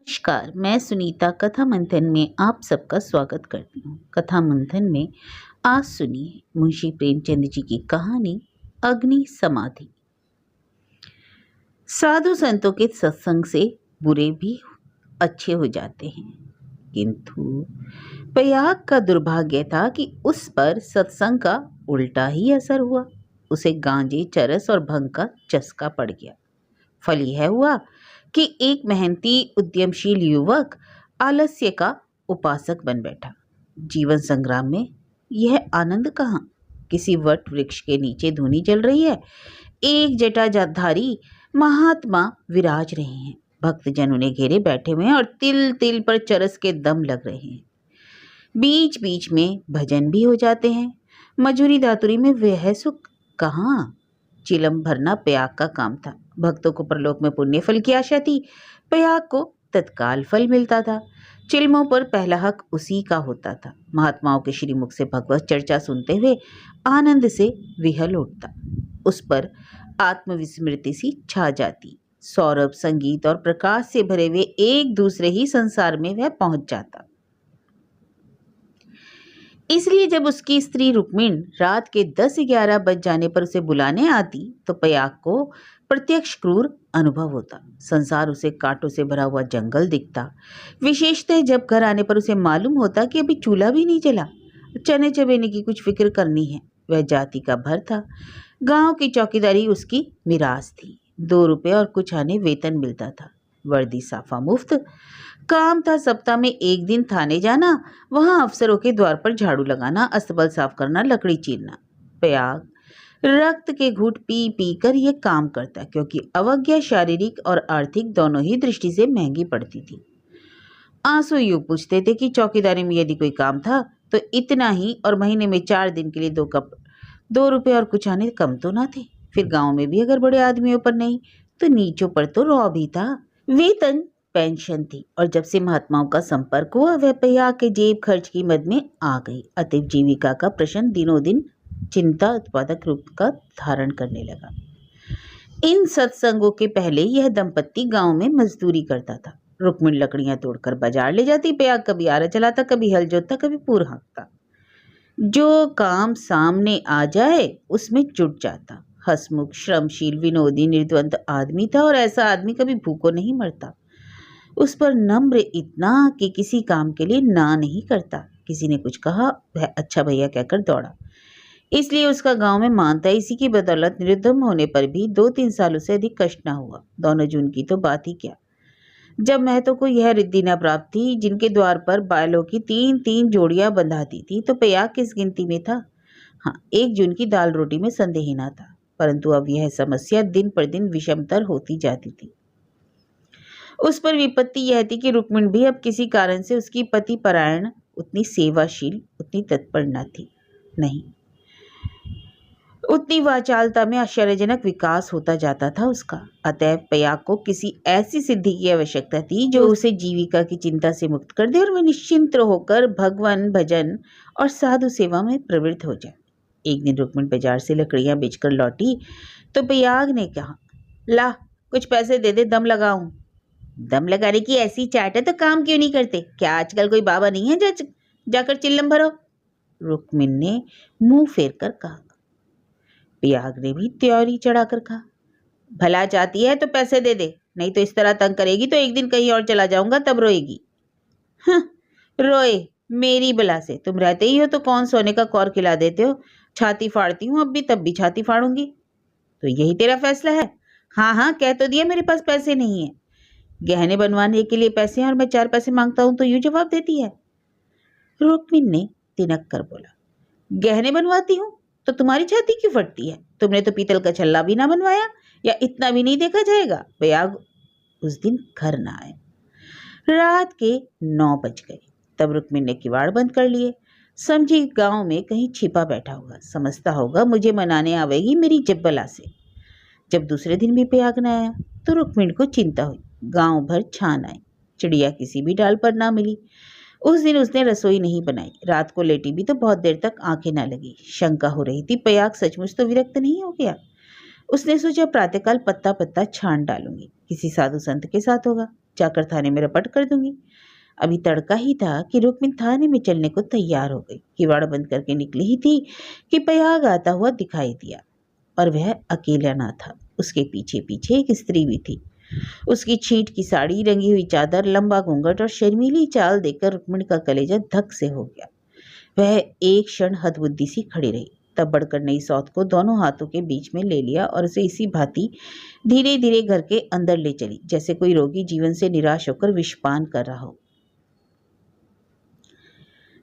नमस्कार, मैं सुनीता कथा मंथन में आप सबका स्वागत करती हूँ। कथा मंथन में आज सुनिए मुंशी प्रेमचंद जी की कहानी अग्नि समाधि। साधु संतों के सत्संग से बुरे भी अच्छे हो जाते हैं, किंतु प्रयाग का दुर्भाग्य था कि उस पर सत्संग का उल्टा ही असर हुआ। उसे गांजे, चरस और भंग का चस्का पड़ गया। फल यह हुआ कि एक मेहनती उद्यमशील युवक आलस्य का उपासक बन बैठा। जीवन संग्राम में यह आनंद कहाँ? किसी वट वृक्ष के नीचे धूनी जल रही है, एक जटाधारी महात्मा विराज रहे हैं, भक्तजन उन्हें घेरे बैठे हुए हैं और तिल तिल पर चरस के दम लग रहे हैं। बीच बीच में भजन भी हो जाते हैं। मजूरी दातुरी में वह सुख कहाँ? चिलम भरना प्रयाग का काम था। भक्तों को परलोक में पुण्य फल की आशा थी, प्रयाग को तत्काल फल मिलता था। चिलमों पर पहला हक उसी का होता था। महात्माओं के श्रीमुख से भगवत चर्चा सुनते हुए आनंद से विहल उठता। उस पर आत्मविस्मृति सी छा जाती। सौरभ, संगीत और प्रकाश से भरे हुए एक दूसरे ही संसार में वह पहुंच जाता। इसलिए जब उसकी स्त्री रुक्मिण रात के 10-11 बज जाने पर उसे बुलाने आती तो प्रयाग को प्रत्यक्ष क्रूर अनुभव होता। संसार उसे कांटों से भरा हुआ जंगल दिखता। विशेषतः जब घर आने पर उसे मालूम होता कि अभी चूल्हा भी नहीं जला, चने चबेने की कुछ फिक्र करनी है। वह जाति का भर था। गांव की चौकीदारी उसकी मिरास थी। 2 रुपये और कुछ आने वेतन मिलता था। वर्दी साफा मुफ्त। काम था सप्ताह में 1 दिन थाने जाना, वहां अफसरों के द्वार पर झाड़ू लगाना, अस्तबल साफ करना, लकड़ी चीरना। प्रयाग रक्त के घूंट पी पी कर यह काम करता, क्योंकि अवज्ञा शारीरिक और आर्थिक दोनों ही दृष्टि से महंगी पड़ती थी। आंसू यूं पूछते थे कि चौकीदारी में यदि कोई काम था तो इतना ही, और महीने में 4 दिन के लिए 2 रुपये और कुछ आने कम तो ना थे। फिर गांव में भी अगर बड़े आदमियों पर नहीं तो नीचों पर तो रौब ही था। वेतन पेंशन थी, और जब से महात्माओं का संपर्क हुआ वह प्रयाग के जेब खर्च की मद में आ गई। अतएव जीविका का प्रश्न दिनों दिन चिंता उत्पादक रूप का धारण करने लगा। इन सत्संगों के पहले यह दंपत्ति गांव में मजदूरी करता था। रुक्मिण लकड़ियां तोड़कर बाजार ले जाती, प्रयाग कभी आरा चलाता, कभी हल जोतता, कभी पूर हाँकता। जो काम सामने आ जाए उसमें जुट जाता। हसमुख, श्रमशील, विनोदी, निर्द्वंद आदमी था, और ऐसा आदमी कभी भूखों नहीं मरता। उस पर नम्र इतना कि किसी काम के लिए ना नहीं करता। किसी ने कुछ कहा वह अच्छा भैया कहकर दौड़ा। इसलिए उसका गांव में मान था। इसी की बदौलत निर्धन होने पर भी 2-3 सालों से अधिक कष्ट न हुआ। दोनों जून की तो बात ही क्या। जब महतो को यह रिद्धि न प्राप्त थी, जिनके द्वार पर बैलों की 3-3 जोड़ियां बंधाती थी, तो प्रयाग किस गिनती में था? हाँ, 1 जून की दाल रोटी में संदेह न था। परंतु अब यह समस्या दिन पर दिन विषमतर होती जाती थी। उस पर विपत्ति यह थी कि रुक्मिण भी अब किसी कारण से उसकी पति परायण, उतनी सेवाशील, उतनी तत्पर न थी। नहीं, उतनी वाचालता में आश्चर्यजनक विकास होता जाता था उसका। अतएव प्रयाग को किसी ऐसी सिद्धि की आवश्यकता थी जो उसे जीविका की चिंता से मुक्त कर दे और वह निश्चिंत होकर भगवान भजन और साधु सेवा में प्रवृत्त हो जाए। एक दिन रुक्मिण बाजार से लकड़ियां बेचकर लौटी तो प्रयाग ने कहा, ला कुछ पैसे दे दे, दम लगाऊं। दम लगाने की ऐसी चाट है तो काम क्यों नहीं करते? क्या आजकल कोई बाबा नहीं है जाकर चिल्लम भरो? रुक्मिण ने मुंह फेर कर कहा। प्रयाग ने भी त्योरी चढ़ाकर कहा, भला चाहती है तो पैसे दे दे, नहीं तो इस तरह तंग करेगी तो एक दिन कहीं और चला जाऊंगा तब रोएगी। रोए मेरी बला से, तुम रहते ही हो तो कौन सोने का कौर खिला देते हो। छाती फाड़ती हूँ अब भी, तब भी छाती फाड़ूंगी। तो यही तेरा फैसला है? हाँ हाँ, कह तो दिया मेरे पास पैसे नहीं है। गहने बनवाने के लिए पैसे हैं और मैं 4 पैसे मांगता हूं तो यूं जवाब देती है। रुक्मिण ने तिनक कर बोला, गहने बनवाती हूं तो तुम्हारी छाती क्यों फटती है? तुमने तो पीतल का छल्ला भी ना बनवाया, या इतना भी नहीं देखा जाएगा? प्रयाग उस दिन घर ना आए। रात के 9 बज गए। तब रुक्मिण ने किवाड़ बंद कर लिए। समझी गांव में कहीं छिपा बैठा होगा, समझता होगा मुझे मनाने आवेगी मेरी जब्बला से। जब दूसरे दिन भी प्रयाग न आया तो रुक्मिण को चिंता हुई। गांव भर छान आई, चिड़िया किसी भी डाल पर ना मिली। उस दिन उसने रसोई नहीं बनाई। रात को लेटी भी तो बहुत देर तक आंखें ना लगी। शंका हो रही थी प्रयाग सचमुच तो विरक्त नहीं हो गया। उसने सोचा प्रातःकाल पत्ता पत्ता छान डालूंगी, किसी साधु संत के साथ होगा। जाकर थाने में रपट कर दूंगी। अभी तड़का ही था कि रुक्मिन थाने में चलने को तैयार हो गई। किवाड़ बंद करके निकली ही थी कि पयाग आता हुआ दिखाई दिया, और वह अकेला ना था। उसके पीछे पीछे एक स्त्री भी थी। उसकी छींट की साड़ी, रंगी हुई चादर, लंबा घूंघट और शर्मीली चाल देखकर रुक्मिणी का कलेजा धक से हो गया। वह एक क्षण हतबुद्धि सी खड़ी रही, तब बढ़कर नई सौत को दोनों हाथों के बीच में ले लिया और उसे इसी भांति धीरे धीरे घर के अंदर ले चली, जैसे कोई रोगी जीवन से निराश होकर विषपान कर रहा हो।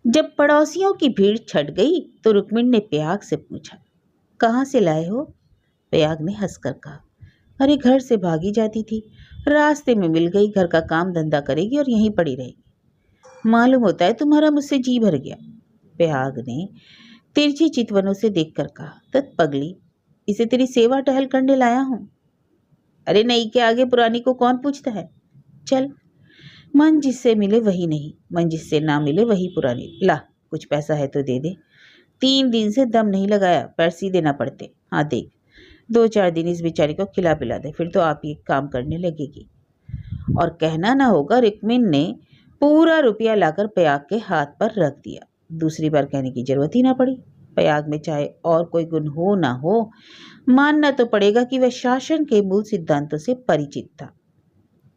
जब पड़ोसियों की भीड़ छट गई तो रुक्मिणी ने पयाग से पूछा, कहाँ से लाए हो? पयाग ने हंसकर कहा, अरे घर से भागी जाती थी, रास्ते में मिल गई, घर का काम धंधा करेगी और यहीं पड़ी रहेगी। मालूम होता है तुम्हारा मुझसे जी भर गया। पयाग ने तिरछी चितवनों से देखकर कहा, तत पगली, इसे तेरी सेवा टहल करने लाया हूं। अरे नई के आगे पुरानी को कौन पूछता है? चल, मन जिससे मिले वही नहीं, मन जिससे ना मिले वही पुरानी। ला, कुछ पैसा है तो दे दे। 3 दिन से दम नहीं लगाया, पैर सीधे ना पड़ते। हाँ देख, 2-4 दिन इस बेचारी को खिला पिला दे, फिर तो आप ही काम करने लगेगी। और कहना ना होगा, रुक्मिणी ने पूरा रुपया लाकर पयाग के हाथ पर रख दिया। दूसरी बार कहने की जरूरत ही ना पड़ी। पयाग में चाहे और कोई गुण हो ना हो, मानना तो पड़ेगा कि वह शासन के मूल सिद्धांतों से परिचित था।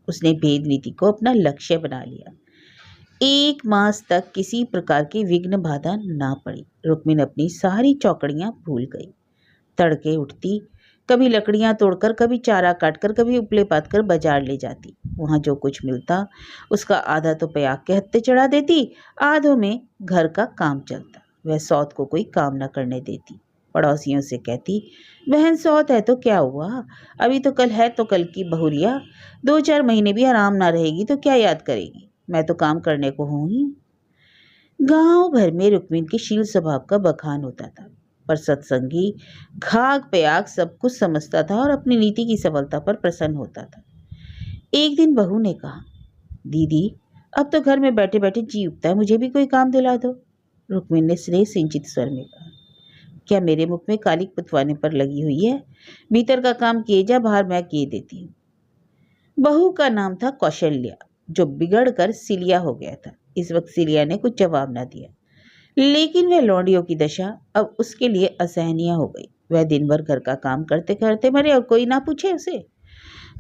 उसने भेद नीति को अपना लक्ष्य बना लिया। 1 मास तक किसी प्रकार की विघ्न बाधा ना पड़ी। रुक्मिणी अपनी सारी चौकड़ियां भूल गई। तड़के उठती, कभी लकड़ियां तोड़कर, कभी चारा काटकर, कभी उपले पात कर बाजार ले जाती। वहां जो कुछ मिलता उसका आधा तो पयाग के हत्थे चढ़ा देती, आधों में घर का काम चलता। वह सौत को कोई काम न करने देती। पड़ोसियों से कहती, बहन सौत है तो क्या हुआ, अभी तो कल है तो कल की बहुरिया, 2-4 महीने भी आराम ना रहेगी तो क्या याद करेगी, मैं तो काम करने को हूं ही। गांव भर में रुक्मिणी के शील स्वभाव का बखान होता था, पर सत्संगी घाघ पयाग सब कुछ समझता था और अपनी नीति की सफलता पर प्रसन्न होता था। एक दिन बहू ने कहा, दीदी अब तो घर में बैठे बैठे जी उठता है, मुझे भी कोई काम दिला दो। रुक्मिणी ने स्नेह सिंचित स्वर में कहा, क्या मेरे मुख में कालिक पुतवाने पर लगी हुई है? भीतर का काम किए जा, बाहर मैं किए देती हूँ। बहू का नाम था कौशल्या, जो बिगड़ कर सिलिया हो गया था। इस वक्त सिलिया ने कुछ जवाब ना दिया, लेकिन वह लौंडियों की दशा अब उसके लिए असहनीय हो गई। वह दिन भर घर का काम करते करते मरे और कोई ना पूछे उसे।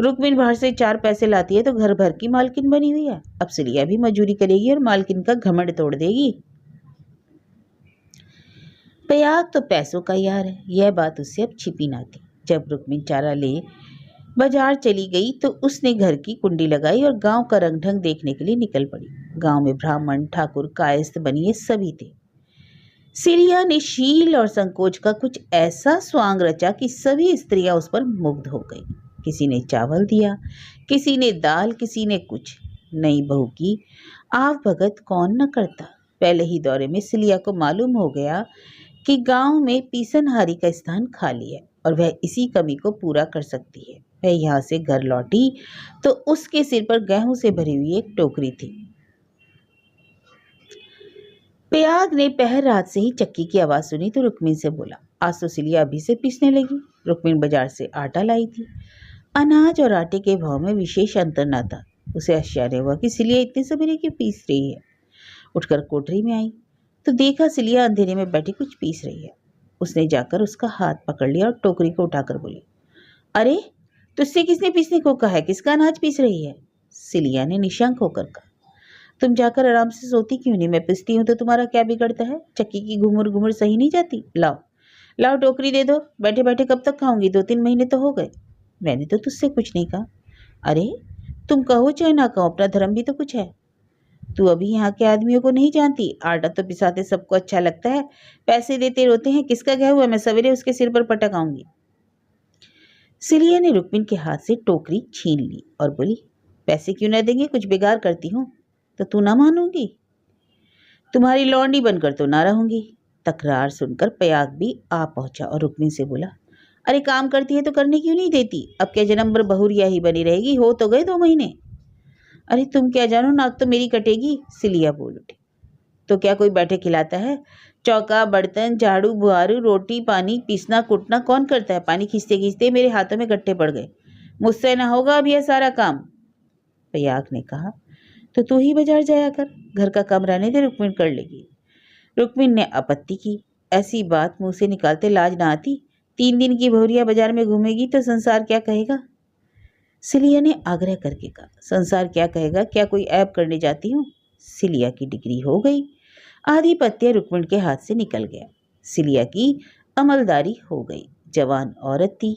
रुक्मिणी बाहर से 4 पैसे लाती है तो घर भर की मालकिन बनी हुई है। अब सिलिया भी मजूरी करेगी और मालकिन का घमंड तोड़ देगी। पयाग तो पैसों का यार है, यह बात उससे अब छिपी ना थी। जब रुक्मिणी चारा ले बाजार चली गई तो उसने घर की कुंडी लगाई और गांव का रंग ढंग देखने के लिए निकल पड़ी। गांव में ब्राह्मण, ठाकुर, कायस्थ, बनिए सभी थे। सिलिया ने शील और संकोच का कुछ ऐसा स्वांग रचा कि सभी स्त्रियां उस पर मुग्ध हो गई। किसी ने चावल दिया, किसी ने दाल, किसी ने कुछ। नई बहू की आव भगत कौन न करता। पहले ही दौरे में सिलिया को मालूम हो गया कि गांव में पीसनहारी का स्थान खाली है और वह इसी कमी को पूरा कर सकती है। वह यहाँ से घर लौटी तो उसके सिर पर गेहूं से भरी हुई एक टोकरी थी। पयाग ने पहर रात से ही चक्की की आवाज सुनी तो रुक्मिणी से बोला, आज तो सिलिया अभी से पीसने लगी। रुक्मिणी बाजार से आटा लाई थी। अनाज और आटे के भाव में विशेष अंतर न था। उसे आश्चर्य हुआ कि सिलिया इतने सवेरे क्यों पीस रही है। उठकर कोठरी में आई तो देखा सिलिया अंधेरे में बैठी कुछ पीस रही है। उसने जाकर उसका हाथ पकड़ लिया और टोकरी को उठाकर बोली, अरे तुझसे किसने पीसने को कहा है, किसका अनाज पीस रही है? सिलिया ने निशंक होकर कहा, तुम जाकर आराम से सोती क्यों नहीं? मैं पिसती हूँ तो तुम्हारा क्या बिगड़ता है? चक्की की घुमुर घुमुर सही नहीं जाती। लाओ लाओ टोकरी दे दो, बैठे बैठे कब तक खाऊंगी, 2-3 महीने तो हो गए। मैंने तो तुझसे कुछ नहीं कहा। अरे तुम कहो चाहे ना कहो, अपना धर्म भी तो कुछ है। तू अभी यहाँ के आदमियों को नहीं जानती। आटा तो पिसाते सबको अच्छा लगता है, पैसे देते रोते हैं, किसका क्या हुआ, मैं सवेरे उसके सिर पर पटक आऊंगी। सिलिया ने रुक्मिणी के हाथ से टोकरी छीन ली और बोली, पैसे क्यों न देंगे, कुछ बिगाड़ करती हूँ तो तू ना मानूंगी? तुम्हारी लौंडी बनकर तो ना रहूंगी। तकरार सुनकर पयाग भी आ पहुंचा और रुक्मिणी से बोला, अरे काम करती है तो करने क्यों नहीं देती? अब क्या जन्म भर बहुरिया ही बनी रहेगी? हो तो गए 2 महीने। अरे तुम क्या जानो, नाक तो मेरी कटेगी। सिलिया बोल उठी, तो क्या कोई बैठे खिलाता है? चौका, बर्तन, झाड़ू, बुहारू, रोटी पानी, पीसना कुटना कौन करता है? पानी खींचते खींचते मेरे हाथों में गट्ठे पड़ गए। मुझसे ना होगा अब यह सारा काम। प्रयाग ने कहा। तो तू ही बाजार जाया कर, घर का काम रहने दे, रुक्मिण कर लेगी। रुक्मिण ने आपत्ति की। ऐसी बात मुंह से निकालते लाज ना आती? 3 दिन की भौरिया बाजार में घूमेगी तो संसार क्या कहेगा? सिलिया ने आग्रह करके कहा। संसार क्या कहेगा? क्या कोई ऐब करने जाती हूँ? सिलिया की डिग्री हो गई। आधिपत्य रुक्मिण के हाथ से निकल गया। सिलिया की अमलदारी हो गई। जवान औरत थी।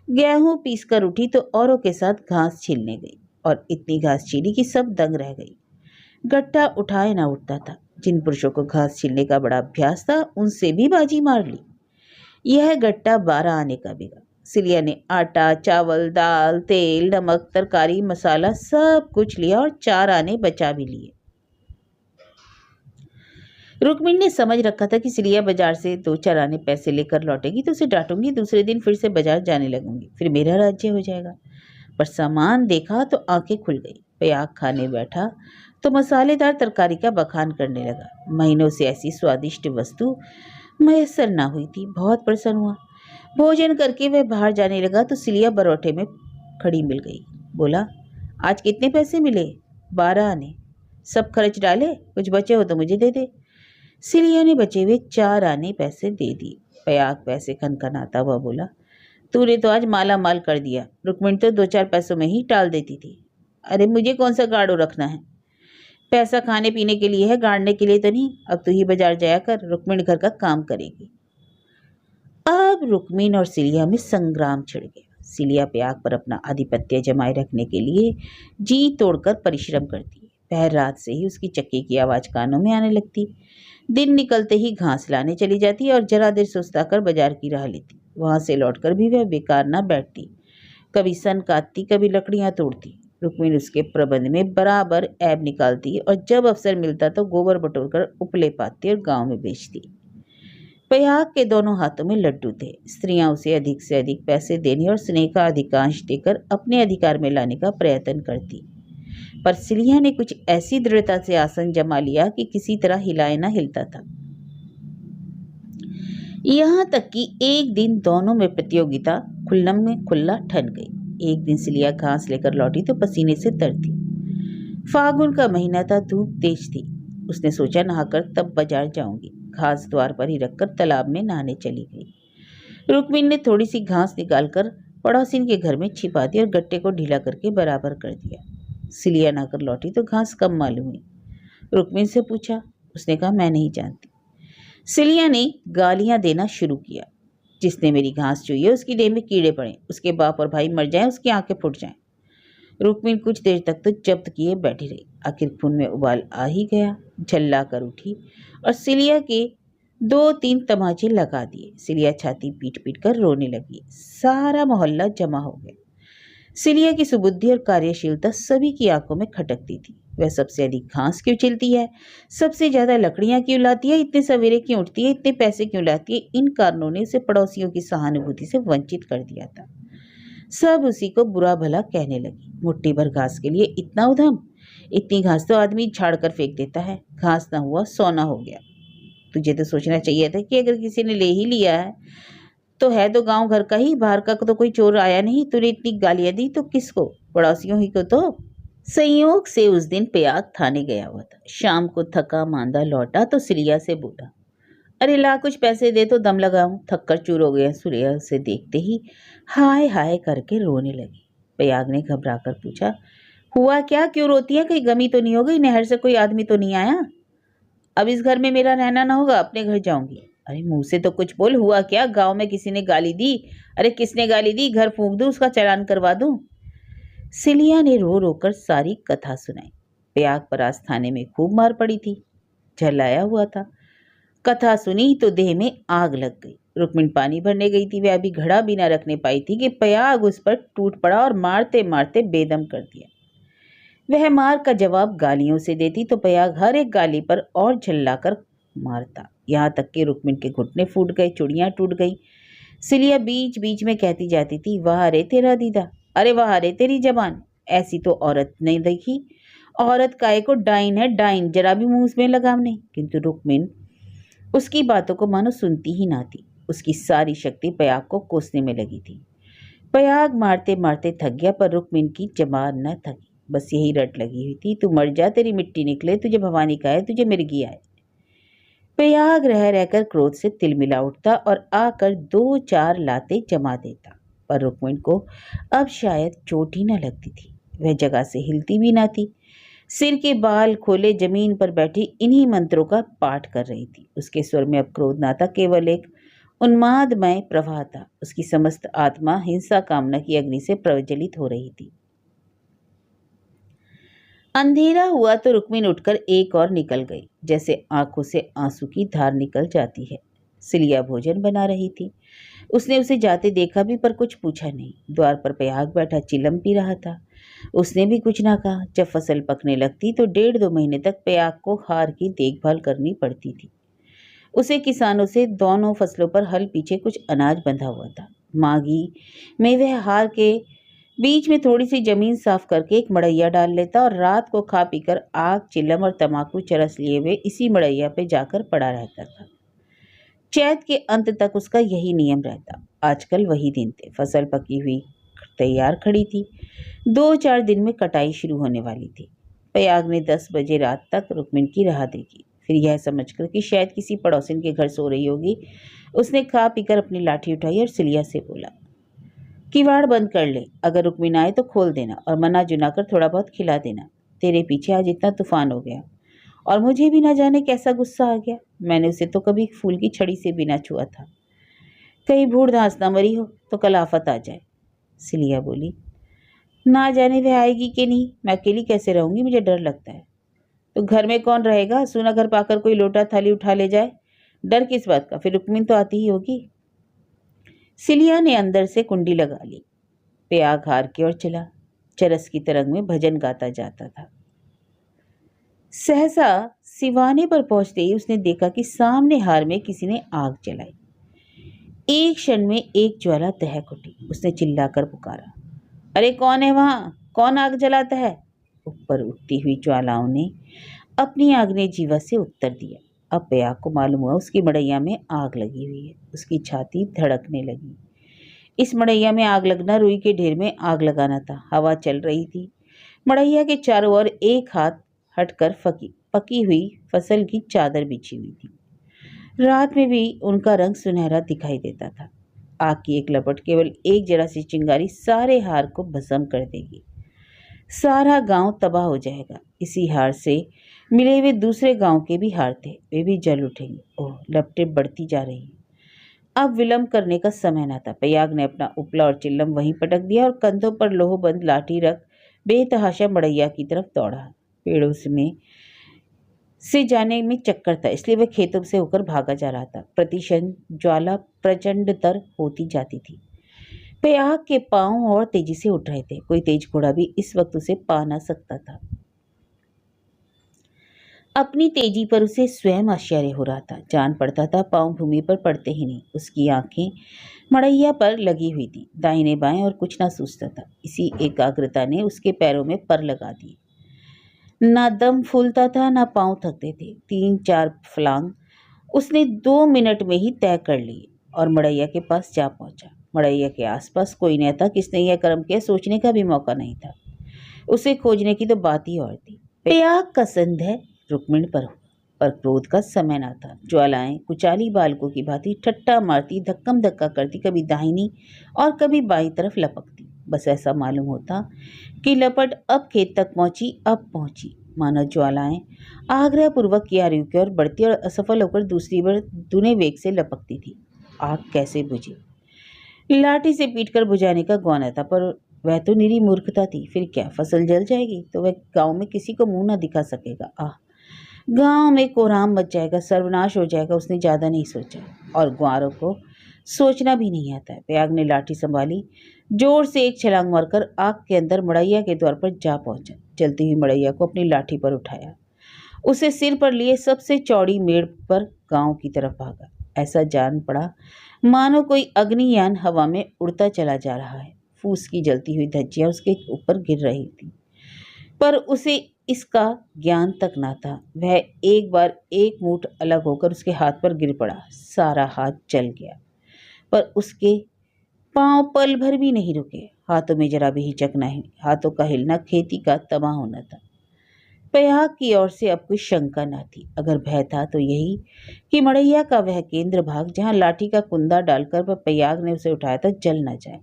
गेहूं पीस कर उठी तो औरों के साथ घास छीलने गई और इतनी घास छीली कि सब दंग रह गई। गट्टा उठाए ना उठता था। जिन पुरुषों को घास छीलने का बड़ा अभ्यास था उनसे भी बाजी मार ली। यह गट्टा 12 आने का बिका। सिलिया ने आटा, चावल, दाल, तेल, नमक, तरकारी, मसाला सब कुछ लिया और 4 आने बचा भी लिए। रुक्मिणी ने समझ रखा था कि सिलिया बाजार से 2-4 आने पैसे लेकर लौटेगी तो उसे डांटूंगी, दूसरे दिन फिर से बाजार जाने लगूंगी, फिर मेरा राज्य हो जाएगा। पर सामान देखा तो आंखें खुल गई। प्रयाग खाने बैठा तो मसालेदार तरकारी का बखान करने लगा। महीनों से ऐसी स्वादिष्ट वस्तु मयसर ना हुई थी। बहुत प्रसन्न हुआ। भोजन करके वह बाहर जाने लगा तो सिलिया बरौठे में खड़ी मिल गई। बोला, आज कितने पैसे मिले? 12 आने। सब खर्च डाले? कुछ बचे हो तो मुझे दे दे। सिलिया ने बचे हुए 4 आने पैसे दे दिए। प्रयाग पैसे खनखनाता हुआ बोला, तूने तो आज माला माल कर दिया। रुक्मिणी तो 2-4 पैसों में ही टाल देती थी। अरे मुझे कौन सा गाड़ो रखना है? पैसा खाने पीने के लिए है, गाड़ने के लिए तो नहीं। अब तू ही बाजार जाया कर, रुक्मिणी घर का काम करेगी। अब रुक्मिणी और सिलिया में संग्राम छिड़ गया। सिलिया प्रयाग पर अपना आधिपत्य जमाए रखने के लिए जी तोड़कर परिश्रम करती। पहर रात से ही उसकी चक्की की आवाज कानों में आने लगती। दिन निकलते ही घास लाने चली जाती और जरा देर सुस्ताकर बाजार की राह लेती। वहां से लौटकर भी वह बेकार न बैठती। कभी सन काटती, कभी लकड़ियां तोड़ती। रुक्मिणी उसके प्रबंध में बराबर ऐब निकालती और जब अवसर मिलता तो गोबर बटोरकर उपले पाती और गांव में बेचती। प्रयाग के दोनों हाथों में लड्डू थे। स्त्रियां उसे अधिक से अधिक पैसे देने और स्नेह का अधिकांश देकर अपने अधिकार में लाने का प्रयत्न करती। पर सिलिया ने कुछ ऐसी दृढ़ता से आसन जमा लिया कि किसी तरह हिलाए ना हिलता था। यहां तक कि एक दिन दोनों में प्रतियोगिता खुल्लम में खुल्ला ठन गई। एक दिन सिलिया घास लेकर लौटी तो पसीने से तर थी। फागुन का महीना था, धूप तेज थी। उसने सोचा नहाकर तब बाजार जाऊंगी। घास द्वार पर ही रखकर तालाब में नहाने चली गई। रुक्मिणी ने थोड़ी सी घास निकालकर पड़ोसिन के घर में छिपा दी और गट्टे को ढीला करके बराबर कर दिया। सिलिया नहाकर लौटी तो घास कम मालूम हुई। रुक्मिणी से पूछा। उसने कहा, मैं नहीं जानती। सिलिया ने गालियां देना शुरू किया। जिसने मेरी घास चुई है उसकी देह में कीड़े पड़े, उसके बाप और भाई मर जाएं, उसकी आंखें फूट जाएं। रुक्मिणी कुछ देर तक तो जब्त किए बैठी रही। आखिर खून में उबाल आ ही गया। झल्ला कर उठी और सिलिया के 2-3 तमाचे लगा दिए। सिलिया छाती पीट पीट कर रोने लगी। सारा मोहल्ला जमा हो गया। सिलिया की सुबुद्धि और कार्यशीलता सभी की आंखों में खटकती थी। वह सबसे अधिक घास क्यों छिलती है? सबसे ज्यादा लकड़ियां क्यों लाती है? इतने सवेरे क्यों उठती है? इतने पैसे क्यों लाती है? इन कारणों ने उसे पड़ोसियों की सहानुभूति से वंचित कर दिया था। सब उसी को बुरा भला कहने लगी। मुट्ठी भर घास के लिए इतना उधम? इतनी घास तो आदमी झाड़ कर फेंक देता है। घास ना हुआ सोना हो गया। तुझे तो सोचना चाहिए था कि अगर किसी ने ले ही लिया है तो गांव घर का ही, बाहर का तो कोई चोर आया नहीं। तूने इतनी गालियां दी तो किसको? पड़ोसियों ही को तो। संयोग से उस दिन प्रयाग थाने गया हुआ था। शाम को थका मांदा लौटा तो सिलिया से बोला, अरे ला कुछ पैसे दे तो दम लगाऊं, थक कर चूर हो गया। सिलिया उसे देखते ही हाय हाय करके रोने लगी। प्रयाग ने घबरा कर पूछा, हुआ क्या? क्यों रोती है? कहीं गमी तो नहीं हो गई? नहर से कोई आदमी तो नहीं आया? अब इस घर में मेरा रहना ना होगा, अपने घर जाऊंगी। अरे मुंह से तो कुछ बोल। हुआ क्या? गांव में किसी ने गाली दी? अरे किसने गाली दी? घर फूंक दूं? उसका चालान करवा दूं? सिलिया ने रो रो कर सारी कथा सुनाई। प्रयाग परास थाने में खूब मार पड़ी थी। झल्लाया हुआ था। कथा सुनी तो देह में आग लग गई। रुक्मिणी पानी भरने गई थी। वह अभी घड़ा भी ना रखने पाई थी कि प्रयाग उस पर टूट पड़ा और मारते मारते बेदम कर दिया। वह मार का जवाब गालियों से देती तो प्रयाग हर एक गाली पर और झल्लाकर मारता। यहाँ तक कि रुक्मिणी के घुटने फूट गए, चूड़ियां टूट गई। सिलिया बीच बीच में कहती जाती थी, वाह रे तेरा दीदा, अरे वाह रे तेरी जबान, ऐसी तो औरत नहीं देखी। औरत काहे को डाइन है, डाइन, जरा भी मुंह में लगाम नहीं। किंतु रुक्मिणी उसकी बातों को मानो सुनती ही ना थी। उसकी सारी शक्ति प्रयाग को कोसने में लगी थी। प्रयाग मारते मारते थक गया पर रुक्मिणी की जबान न थकी। बस यही रट लगी हुई थी, तू मर जा, तेरी मिट्टी निकले, तुझे भवानी का है, तुझे मिर्गी आए। प्रयाग रह रहकर क्रोध से तिलमिला उठता और आकर 2-4 लातें जमा देता, पर रुक्मिणी को अब शायद चोट ही न लगती थी। वह जगह से हिलती भी न थी, सिर के बाल खोले जमीन पर बैठी इन्हीं मंत्रों का पाठ कर रही थी। उसके स्वर में अब क्रोध न था, केवल एक उन्मादमय प्रवाह था। उसकी समस्त आत्मा हिंसा कामना की अग्नि से प्रज्वलित हो रही थी। अंधेरा हुआ तो रुक्मिणी उठकर एक और निकल गई, जैसे आंखों से आंसू की धार निकल जाती है। सिलिया भोजन बना रही थी। उसने उसे जाते देखा भी, पर कुछ पूछा नहीं। द्वार पर प्रयाग बैठा चिलम पी रहा था। उसने भी कुछ ना कहा। जब फसल पकने लगती तो 1.5-2 महीने तक प्रयाग को हार की देखभाल करनी पड़ती थी। उसे किसानों से दोनों फसलों पर हल पीछे कुछ अनाज बंधा हुआ था। मागी में वह हार के बीच में थोड़ी सी जमीन साफ करके एक मड़ैया डाल लेता और रात को खा पीकर आग, चिलम और तमाकू चरस लिए हुए इसी मड़ैया पे जाकर पड़ा रहता था। चैत के अंत तक उसका यही नियम रहता। आजकल वही दिन थे। फसल पकी हुई तैयार खड़ी थी। 2-4 दिन में कटाई शुरू होने वाली थी। प्रयाग ने 10 बजे रात तक रुक्मिणी की राह देखी। फिर यह समझकर कि शायद किसी पड़ोसिन के घर सो रही होगी, उसने खा पीकर अपनी लाठी उठाई और सिलिया से बोला, किवाड़ बंद कर ले, अगर रुक्मिणी आए तो खोल देना और मना जुना कर थोड़ा बहुत खिला देना। तेरे पीछे आज इतना तूफान हो गया और मुझे भी ना जाने कैसा गुस्सा आ गया। मैंने उसे तो कभी फूल की छड़ी से भी ना छुआ था। कहीं भूड़ धांस ना मरी हो तो कल आफत आ जाए। सिलिया बोली, ना जाने वह आएगी कि नहीं, मैं अकेली कैसे रहूंगी, मुझे डर लगता है। तो घर में कौन रहेगा? सूना घर पाकर कोई लोटा थाली उठा ले जाए। डर किस बात का? फिर रुक्मिणी तो आती ही होगी। सिलिया ने अंदर से कुंडी लगा ली। प्रयाग हार की ओर चला। चरस की तरंग में भजन गाता जाता था। सहसा सिवाने पर पहुंचते ही उसने देखा कि सामने हार में किसी ने आग जलाई। एक क्षण में एक ज्वाला दहक उठी। उसने चिल्लाकर पुकारा, अरे कौन है वहां? कौन आग जलाता है? ऊपर उठती हुई ज्वालाओं ने अपनी आग्नेय जीवा से उत्तर दिया। अब प्रयाग को मालूम हुआ उसकी मड़ैया में आग लगी हुई है। उसकी छाती धड़कने लगी। इस मड़ैया में आग लगना रुई के ढेर में आग लगाना था। हवा चल रही थी। मड़ैया के चारों ओर एक हाथ हटकर पकी हुई फसल की चादर बिछी हुई थी। रात में भी उनका रंग सुनहरा दिखाई देता था। आग की एक लपट, केवल एक जरा सी चिंगारी सारे हार को भस्म कर देगी। सारा गांव तबाह हो जाएगा। इसी हार से मिले हुए दूसरे गांव के भी हार थे, वे भी जल उठेंगे। ओह, लपटें बढ़ती जा रही। अब विलंब करने का समय न था। प्रयाग ने अपना उपला और चिल्लम वहीं पटक दिया और कंधों पर लोहबंद लाठी रख बेतहाशा मड़ैया की तरफ दौड़ा। पेड़ों में से जाने में चक्कर था, इसलिए वह खेतों से होकर भागा जा रहा था। प्रतिक्षण ज्वाला प्रचंडतर होती जाती थी। प्रयाग के पांव और तेजी से उठ रहे थे। कोई तेज घोड़ा भी इस वक्त उसे पा ना सकता था। अपनी तेजी पर उसे स्वयं आश्चर्य हो रहा था। जान पड़ता था पांव भूमि पर पड़ते ही नहीं। उसकी आंखें मड़ैया पर लगी हुई थी, दाहिने बाएं और कुछ ना सूझता था। इसी एकाग्रता ने उसके पैरों में पर लगा दिए। ना दम फूलता था, ना पांव थकते थे। 3-4 फलांग उसने 2 मिनट में ही तय कर लिए और मड़ैया के पास जा पहुंचा। मड़ैया के आसपास कोई न था। किसने यह कर्म किया, सोचने का भी मौका नहीं था। उसे खोजने की तो बात ही और थी। प्रयाग का संदेह रुक्मिणी पर क्रोध का समय न था। ज्वालाएं कुचाली बालकों की भांति ठट्टा मारती, धक्कम धक्का करती, कभी दाहिनी और कभी बाईं तरफ लपकती। बस ऐसा मालूम होता कि लपट अब खेत तक पहुंची, अब पहुंची। मानो ज्वालाएं आग्रहपूर्वक कियारी की ओर बढ़ती और असफल होकर दूसरी बार दूने वेग से लपकती थी। आग कैसे बुझी? लाठी से पीटकर बुझाने का गौना था, पर वह तो निरी मूर्खता थी। फिर क्या, फसल जल जाएगी तो वह गांव में किसी को मुंह न दिखा सकेगा। गांव में कोहराम मच जाएगा, सर्वनाश हो जाएगा। उसने ज्यादा नहीं सोचा और ग्वारों को सोचना भी नहीं आता है। प्रयाग ने लाठी संभाली, जोर से एक छलांग मारकर आग के अंदर मड़ैया के द्वार पर जा पहुंचा। जलती हुई मड़ैया को अपनी लाठी पर उठाया, उसे सिर पर लिए सबसे चौड़ी मेड़ पर गांव की तरफ भागा। ऐसा जान पड़ा मानो कोई अग्नियान हवा में उड़ता चला जा रहा है। फूस की जलती हुई धज्जियां उसके ऊपर गिर रही थी, पर उसे इसका ज्ञान तक ना था। वह एक बार एक मुठ अलग होकर उसके हाथ पर गिर पड़ा। सारा हाथ जल गया, पर उसके पांव पल भर भी नहीं रुके, हाथों में जरा भी हिचक नहीं, हाथों का हिलना खेती का तबाह होना था। प्रयाग की ओर से अब कोई शंका न थी। अगर भय था तो यही कि मड़ैया का वह केंद्र भाग जहां लाठी का कुंदा डालकर वह प्रयाग ने उसे उठाया था जल न जाए,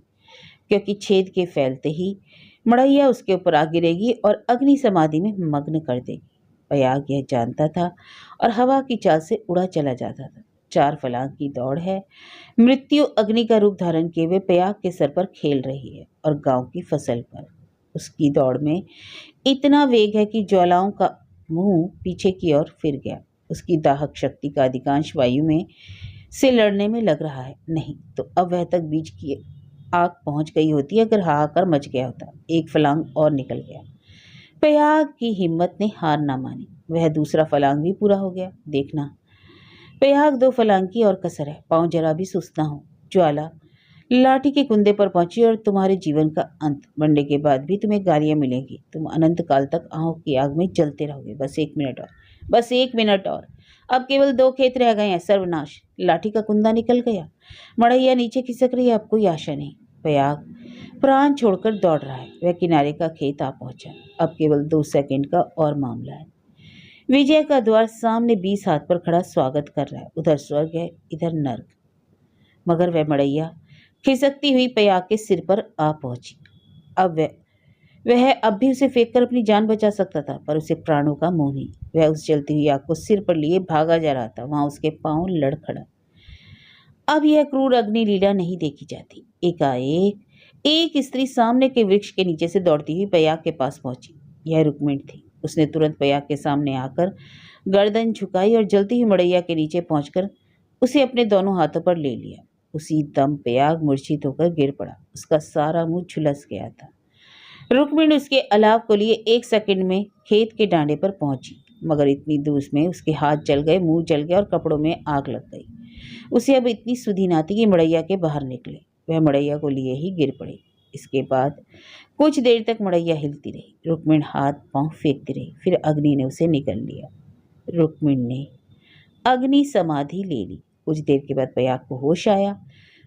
क्योंकि छेद के फैलते ही मड़ैया उसके ऊपर आ गिरेगी और अग्नि समाधि में मग्न कर देगी। प्रयाग यह जानता था और हवा की चाल से उड़ा चला जाता था। 4 फलांग की दौड़ है। मृत्यु अग्नि का रूप धारण किए हुए प्रयाग के सर पर खेल रही है और गांव की फसल पर। उसकी दौड़ में इतना वेग है कि ज्वालाओं का मुंह पीछे की ओर फिर गया। उसकी दाहक शक्ति का अधिकांश वायु में से लड़ने में लग रहा है। नहीं तो अब वह तक बीच की आग पहुंच गई होती अगर हाहाकार मच गया होता। एक फलांग और निकल गया। प्रयाग की हिम्मत ने हार ना मानी। वह दूसरा फलांग भी पूरा हो गया। देखना प्रयाग 2 फलांग की और कसर है। पांव जरा भी सुस्त ना हो। ज्वाला लाठी के कुंदे पर पहुंची और तुम्हारे जीवन का अंत। मरने के बाद भी तुम्हें गालियां मिलेंगी। तुम अनंत काल तक आहों की आग में जलते रहोगे। बस 1 मिनट और, बस 1 मिनट और। अब केवल 2 खेत रह गए हैं। सर्वनाश। लाठी का कुंदा निकल गया। मड़ैया नीचे खिसक रही है। अब कोई आशा नहीं। प्रयाग प्राण छोड़कर दौड़ रहा है। वह किनारे का खेत आ पहुंचा। अब केवल 2 सेकंड का और मामला है। विजय का द्वार सामने 20 हाथ पर खड़ा स्वागत कर रहा है। उधर स्वर्ग है, इधर नर्क। मगर वह मड़ैया खिसकती हुई प्रयाग के सिर पर आ पहुंची। अब वह अब भी उसे फेंककर अपनी जान बचा सकता था, पर उसे प्राणों का मोह नहीं। वह उस जलती हुई आग को सिर पर लिए भागा जा रहा था। वहां उसके पांव लड़ खड़ा। अब यह क्रूर अग्नि लीला नहीं देखी जाती। एकाएक एक स्त्री सामने के वृक्ष के नीचे से दौड़ती हुई प्रयाग के पास पहुंची। यह रुक्मिणी थी। उसने तुरंत प्रयाग के सामने आकर गर्दन झुकाई और जलती हुई मड़ैया के नीचे पहुंचकर उसे अपने दोनों हाथों पर ले लिया। उसी दम प्रयाग मूर्छित होकर गिर पड़ा। उसका सारा मुंह झुलस गया था। रुक्मिणी उसके अलाव को लिए 1 सेकंड में खेत के डांडे पर पहुंची, मगर इतनी दूर में उसके हाथ जल गए, मुंह जल गया और कपड़ों में आग लग गई। उसे अब इतनी सुधी ना थी कि मड़ैया के बाहर निकले। वह मड़ैया को लिए ही गिर पड़ी। इसके बाद कुछ देर तक मड़ैया हिलती रही। रुक्मिणी हाथ पांव फेंकती रही। फिर अग्नि ने उसे निगल लिया। रुक्मिणी ने अग्नि समाधि ले ली। कुछ देर के बाद प्रयाग को होश आया।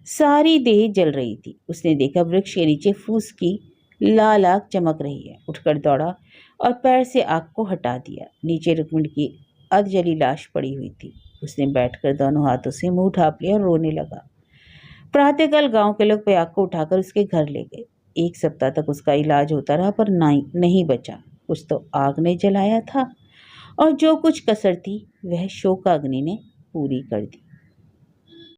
सारी देह जल रही थी। उसने देखा वृक्ष के नीचे फूस की लाल आग चमक रही है। उठकर दौड़ा और पैर से आग को हटा दिया। नीचे रुक्मिणी की अधजली लाश पड़ी हुई थी। उसने बैठकर दोनों हाथों से मुंह ढांप लिया और रोने लगा। प्रातःकाल गांव के लोग प्रयाग को उठाकर उसके घर ले गए। 1 सप्ताह तक उसका इलाज होता रहा, पर नहीं बचा। कुछ तो आग ने जलाया था और जो कुछ कसर थी वह शोकाग्नि ने पूरी कर दी।